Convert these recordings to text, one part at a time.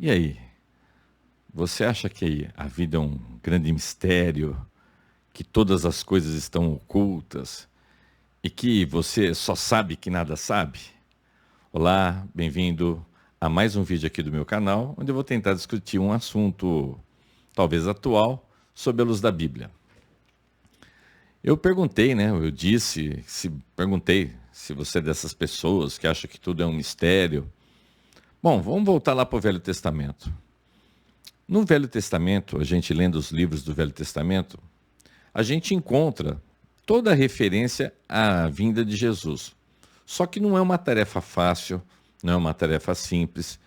E aí, você acha que a vida é um grande mistério, que todas as coisas estão ocultas e que você só sabe que nada sabe? Olá, bem-vindo a mais um vídeo aqui do meu canal, onde eu vou tentar discutir um assunto talvez atual sob a luz da Bíblia. Eu perguntei, né? Perguntei se você é dessas pessoas que acha que tudo é um mistério. Bom, vamos voltar lá para o Velho Testamento. No Velho Testamento, a gente lendo os livros do Velho Testamento, a gente encontra toda a referência à vinda de Jesus. Só que não é uma tarefa fácil, não é uma tarefa simples.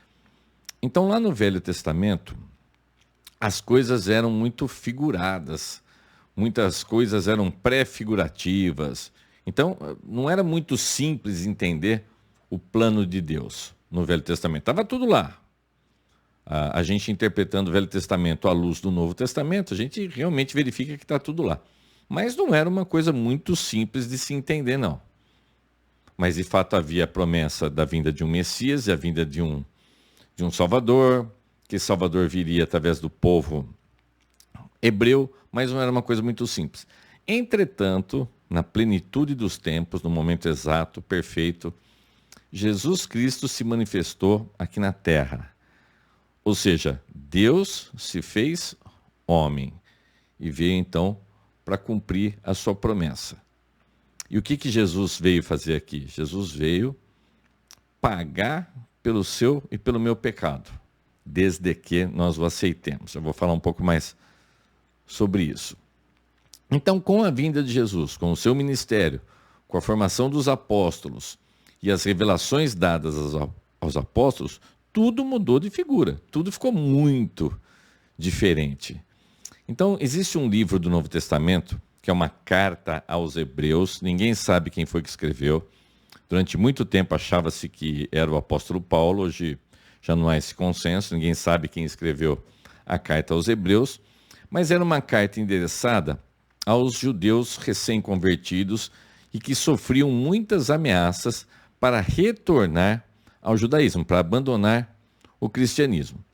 Então, lá no Velho Testamento, as coisas eram muito figuradas, muitas coisas eram pré-figurativas. Então, não era muito simples entender o plano de Deus no Velho Testamento. Estava tudo lá. A gente interpretando o Velho Testamento à luz do Novo Testamento, a gente realmente verifica que está tudo lá. Mas não era uma coisa muito simples de se entender, não. Mas de fato havia a promessa da vinda de um Messias e a vinda de um Salvador, que Salvador viria através do povo hebreu, mas não era uma coisa muito simples. Entretanto, na plenitude dos tempos, no momento exato, perfeito, Jesus Cristo se manifestou aqui na terra. Ou seja, Deus se fez homem e veio então para cumprir a sua promessa. E o que Jesus veio fazer aqui? Jesus veio pagar pelo seu e pelo meu pecado, desde que nós o aceitemos. Eu vou falar um pouco mais sobre isso. Então, com a vinda de Jesus, com o seu ministério, com a formação dos apóstolos e as revelações dadas aos apóstolos, tudo mudou de figura, tudo ficou muito diferente. Então, existe um livro do Novo Testamento, que é uma carta aos Hebreus, ninguém sabe quem foi que escreveu. Durante muito tempo achava-se que era o apóstolo Paulo, hoje já não há esse consenso, ninguém sabe quem escreveu a carta aos Hebreus, mas era uma carta endereçada aos judeus recém-convertidos e que sofriam muitas ameaças para retornar ao judaísmo, para abandonar o cristianismo.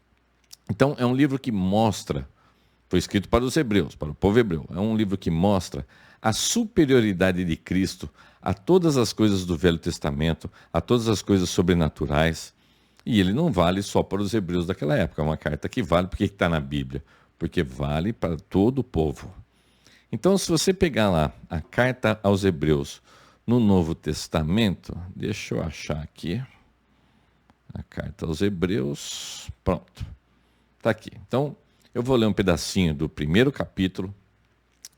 Então, é um livro que mostra, foi escrito para os hebreus, para o povo hebreu, é um livro que mostra a superioridade de Cristo a todas as coisas do Velho Testamento, a todas as coisas sobrenaturais, e ele não vale só para os hebreus daquela época, é uma carta que vale, porque está na Bíblia? Porque vale para todo o povo. Então, se você pegar lá a carta aos Hebreus no Novo Testamento, deixa eu achar aqui, a carta aos Hebreus, pronto, está aqui. Então, eu vou ler um pedacinho do primeiro capítulo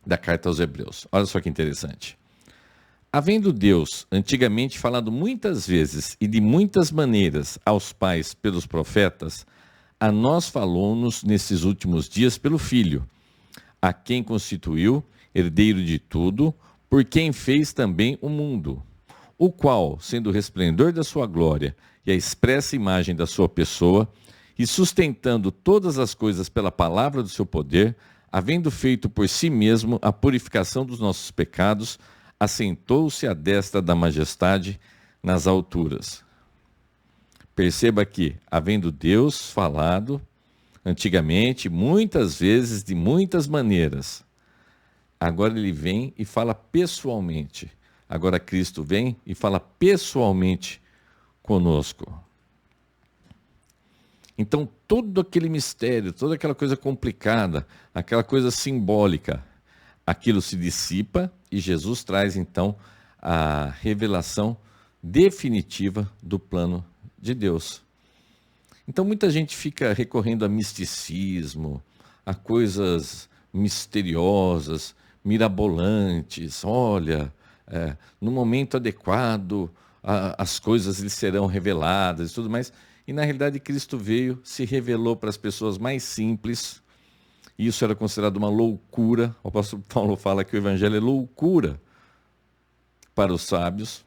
da carta aos Hebreus. Olha só que interessante. Havendo Deus antigamente falado muitas vezes e de muitas maneiras aos pais pelos profetas, a nós falou-nos nesses últimos dias pelo Filho, a quem constituiu herdeiro de tudo, por quem fez também o mundo, o qual, sendo o resplendor da sua glória e a expressa imagem da sua pessoa, e sustentando todas as coisas pela palavra do seu poder, havendo feito por si mesmo a purificação dos nossos pecados, assentou-se à destra da majestade nas alturas. Perceba que, havendo Deus falado antigamente, muitas vezes, de muitas maneiras, agora ele vem e fala pessoalmente. Agora Cristo vem e fala pessoalmente conosco. Então, todo aquele mistério, toda aquela coisa complicada, aquela coisa simbólica, aquilo se dissipa e Jesus traz, então, a revelação definitiva do plano de Deus. Então, muita gente fica recorrendo a misticismo, a coisas misteriosas, mirabolantes. Olha, no momento adequado, as coisas lhe serão reveladas e tudo mais. E na realidade Cristo veio, se revelou para as pessoas mais simples, e isso era considerado uma loucura. O apóstolo Paulo fala que o evangelho é loucura para os sábios,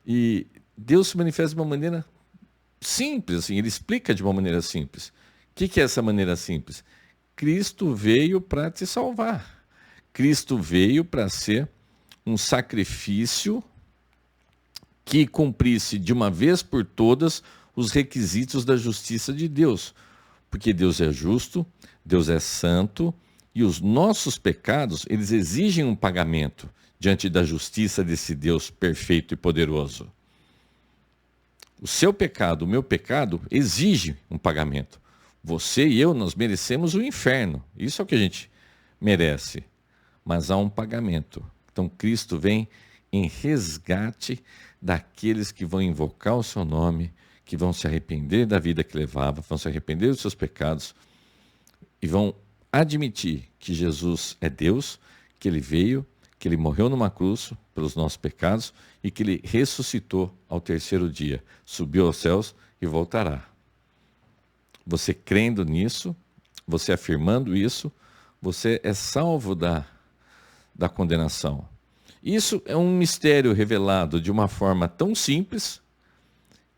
e Deus se manifesta de uma maneira simples, assim, ele explica de uma maneira simples. O que é essa maneira simples? Cristo veio para te salvar, Cristo veio para ser um sacrifício que cumprisse de uma vez por todas os requisitos da justiça de Deus. Porque Deus é justo, Deus é santo, e os nossos pecados, eles exigem um pagamento diante da justiça desse Deus perfeito e poderoso. O seu pecado, o meu pecado, exige um pagamento. Você e eu, nós merecemos o inferno. Isso é o que a gente merece. Mas há um pagamento. Então Cristo vem em resgate daqueles que vão invocar o seu nome, que vão se arrepender da vida que levava, vão se arrepender dos seus pecados e vão admitir que Jesus é Deus, que ele veio, que ele morreu numa cruz pelos nossos pecados e que ele ressuscitou ao terceiro dia, subiu aos céus e voltará. Você crendo nisso, você afirmando isso, você é salvo da condenação. Isso é um mistério revelado de uma forma tão simples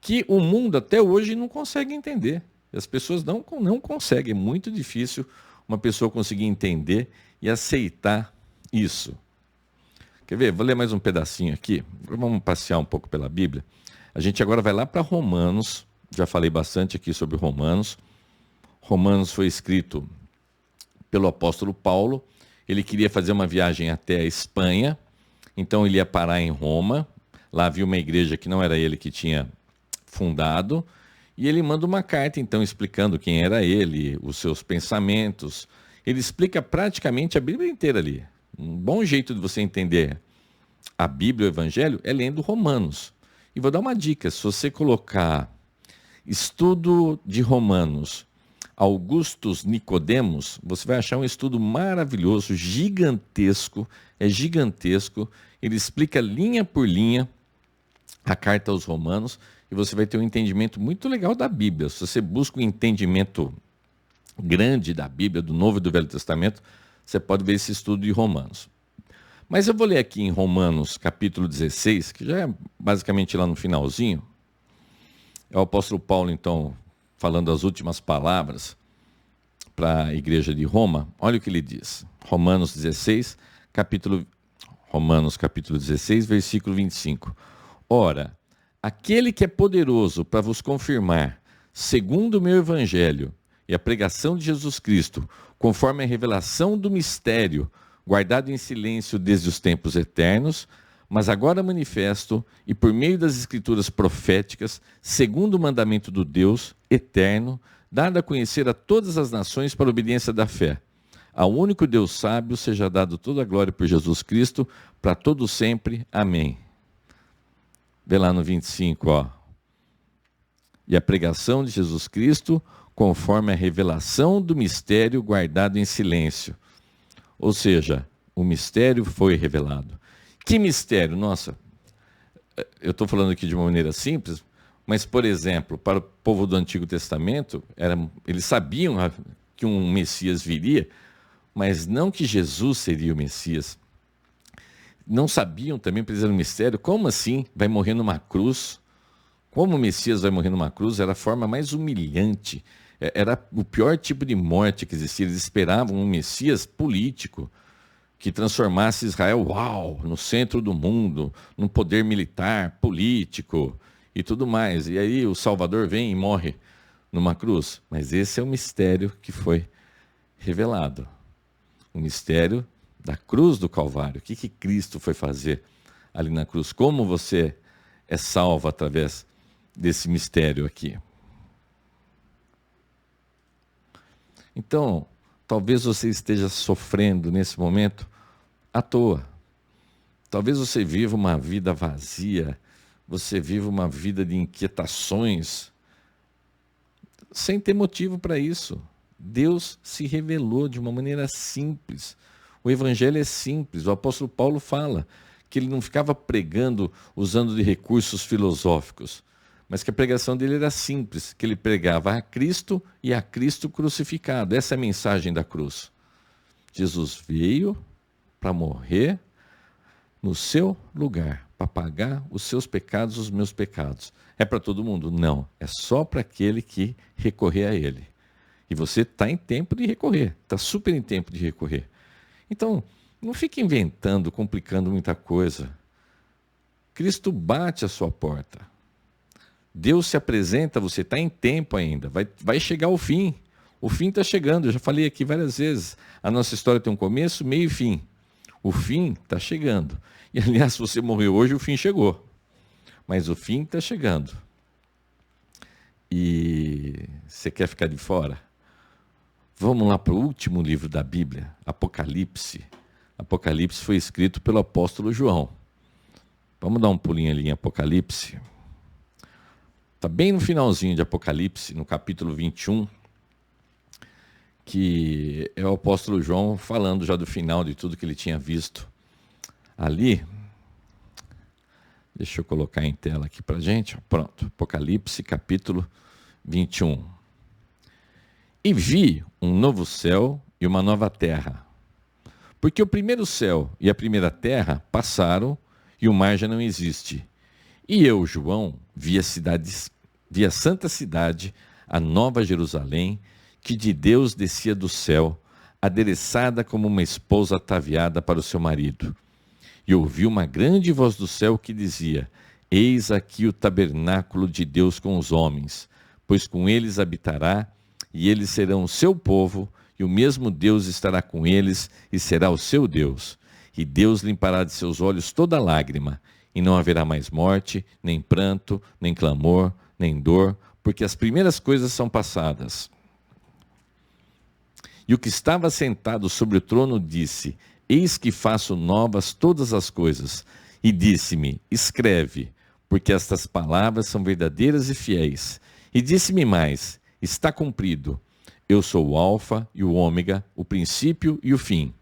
que o mundo até hoje não consegue entender. As pessoas não conseguem, é muito difícil uma pessoa conseguir entender e aceitar isso. Quer ver? Vou ler mais um pedacinho aqui. Vamos passear um pouco pela Bíblia. A gente agora vai lá para Romanos. Já falei bastante aqui sobre Romanos. Romanos foi escrito pelo apóstolo Paulo. Ele queria fazer uma viagem até a Espanha. Então ele ia parar em Roma. Lá havia uma igreja que não era ele que tinha fundado. E ele manda uma carta, então, explicando quem era ele, os seus pensamentos. Ele explica praticamente a Bíblia inteira ali. Um bom jeito de você entender a Bíblia, o Evangelho, é lendo Romanos. E vou dar uma dica: se você colocar estudo de Romanos, Augustus Nicodemos, você vai achar um estudo maravilhoso, gigantesco, é gigantesco. Ele explica linha por linha a carta aos Romanos e você vai ter um entendimento muito legal da Bíblia. Se você busca um entendimento grande da Bíblia, do Novo e do Velho Testamento, você pode ver esse estudo de Romanos. Mas eu vou ler aqui em Romanos capítulo 16, que já é basicamente lá no finalzinho. É o apóstolo Paulo, então, falando as últimas palavras para a igreja de Roma. Olha o que ele diz. Romanos capítulo 16, versículo 25. Ora, aquele que é poderoso para vos confirmar, segundo o meu evangelho e a pregação de Jesus Cristo, conforme a revelação do mistério, guardado em silêncio desde os tempos eternos, mas agora manifesto e por meio das escrituras proféticas, segundo o mandamento do Deus eterno, dado a conhecer a todas as nações para a obediência da fé. Ao único Deus sábio seja dado toda a glória por Jesus Cristo, para todo sempre. Amém. Vê lá no 25, ó. E a pregação de Jesus Cristo, conforme a revelação do mistério guardado em silêncio. Ou seja, o mistério foi revelado. Que mistério? Nossa, eu estou falando aqui de uma maneira simples, mas, por exemplo, para o povo do Antigo Testamento, eles sabiam que um Messias viria, mas não que Jesus seria o Messias. Não sabiam também, precisando do mistério, como assim vai morrer numa cruz? Como o Messias vai morrer numa cruz? Era a forma mais humilhante, era o pior tipo de morte que existia. Eles esperavam um Messias político, que transformasse Israel, no centro do mundo, num poder militar, político e tudo mais. E aí o Salvador vem e morre numa cruz. Mas esse é o mistério que foi revelado. O mistério da cruz do Calvário. O que Cristo foi fazer ali na cruz? Como você é salvo através desse mistério aqui? Então, talvez você esteja sofrendo nesse momento à toa. Talvez você viva uma vida vazia, você viva uma vida de inquietações, sem ter motivo para isso. Deus se revelou de uma maneira simples. O evangelho é simples. O apóstolo Paulo fala que ele não ficava pregando usando de recursos filosóficos, mas que a pregação dele era simples, que ele pregava a Cristo e a Cristo crucificado. Essa é a mensagem da cruz. Jesus veio para morrer no seu lugar, para pagar os seus pecados, os meus pecados. É para todo mundo? Não, é só para aquele que recorrer a ele. E você está em tempo de recorrer, está super em tempo de recorrer. Então, não fique inventando, complicando muita coisa. Cristo bate a sua porta. Deus se apresenta, você está em tempo ainda, vai chegar o fim. O fim está chegando, eu já falei aqui várias vezes. A nossa história tem um começo, meio e fim. O fim está chegando. E, aliás, se você morreu hoje, o fim chegou. Mas o fim está chegando. E você quer ficar de fora? Vamos lá para o último livro da Bíblia, Apocalipse. Apocalipse foi escrito pelo apóstolo João. Vamos dar um pulinho ali em Apocalipse. Está bem no finalzinho de Apocalipse, no capítulo 21, que é o apóstolo João falando já do final de tudo que ele tinha visto ali. Deixa eu colocar em tela aqui para a gente. Pronto, Apocalipse capítulo 21. E vi um novo céu e uma nova terra, porque o primeiro céu e a primeira terra passaram e o mar já não existe. E eu, João, vi a santa cidade, a nova Jerusalém, que de Deus descia do céu, adereçada como uma esposa ataviada para o seu marido. E ouvi uma grande voz do céu que dizia: Eis aqui o tabernáculo de Deus com os homens, pois com eles habitará, e eles serão o seu povo, e o mesmo Deus estará com eles, e será o seu Deus. E Deus limpará de seus olhos toda lágrima, e não haverá mais morte, nem pranto, nem clamor, nem dor, porque as primeiras coisas são passadas. E o que estava sentado sobre o trono disse: Eis que faço novas todas as coisas. E disse-me: Escreve, porque estas palavras são verdadeiras e fiéis. E disse-me mais: Está cumprido. Eu sou o Alfa e o Ômega, o princípio e o fim.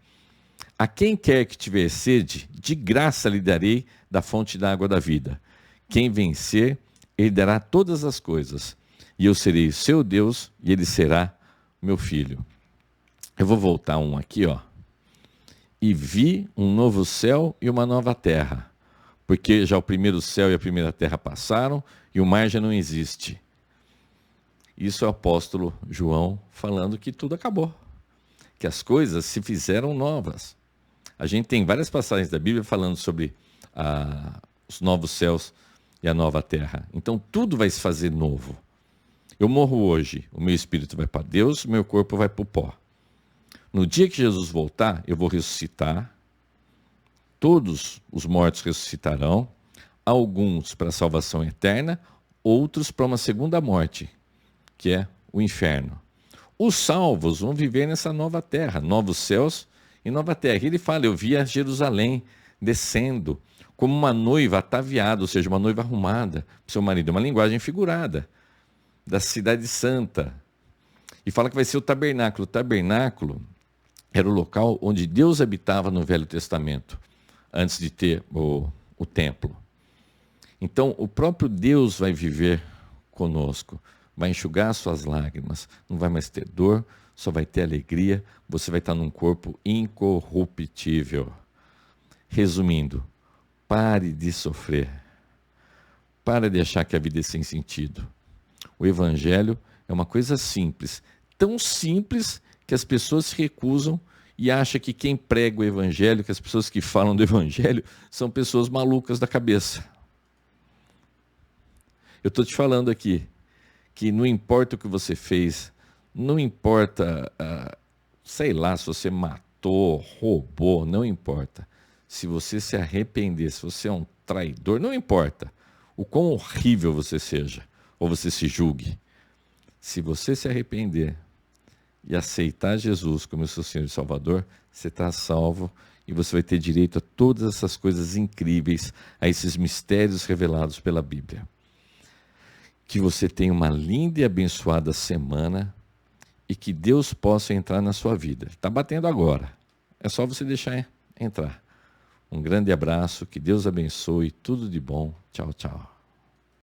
A quem quer que tiver sede, de graça lhe darei da fonte da água da vida. Quem vencer, ele dará todas as coisas. E eu serei seu Deus, e ele será meu filho. Eu vou voltar um aqui, ó. E vi um novo céu e uma nova terra, porque já o primeiro céu e a primeira terra passaram e o mar já não existe. Isso é o apóstolo João falando que tudo acabou, que as coisas se fizeram novas. A gente tem várias passagens da Bíblia falando sobre os novos céus e a nova terra. Então tudo vai se fazer novo. Eu morro hoje, o meu espírito vai para Deus, o meu corpo vai para o pó. No dia que Jesus voltar, eu vou ressuscitar, todos os mortos ressuscitarão, alguns para a salvação eterna, outros para uma segunda morte, que é o inferno. Os salvos vão viver nessa nova terra, novos céus e nova terra. Ele fala: eu vi a Jerusalém descendo como uma noiva ataviada, ou seja, uma noiva arrumada para o seu marido. É uma linguagem figurada da cidade santa. E fala que vai ser o tabernáculo. O tabernáculo era o local onde Deus habitava no Velho Testamento, antes de ter o templo. Então, o próprio Deus vai viver conosco, vai enxugar suas lágrimas, não vai mais ter dor, só vai ter alegria, você vai estar num corpo incorruptível. Resumindo, pare de sofrer, pare de achar que a vida é sem sentido. O Evangelho é uma coisa simples, tão simples que as pessoas se recusam e acham que quem prega o Evangelho, que as pessoas que falam do Evangelho, são pessoas malucas da cabeça. Eu estou te falando aqui que não importa o que você fez, não importa, sei lá, se você matou, roubou, não importa. Se você se arrepender, se você é um traidor, não importa o quão horrível você seja, ou você se julgue. Se você se arrepender e aceitar Jesus como seu Senhor e Salvador, você está salvo e você vai ter direito a todas essas coisas incríveis, a esses mistérios revelados pela Bíblia. Que você tenha uma linda e abençoada semana e que Deus possa entrar na sua vida. Está batendo agora, é só você deixar entrar. Um grande abraço, que Deus abençoe, tudo de bom. Tchau, tchau.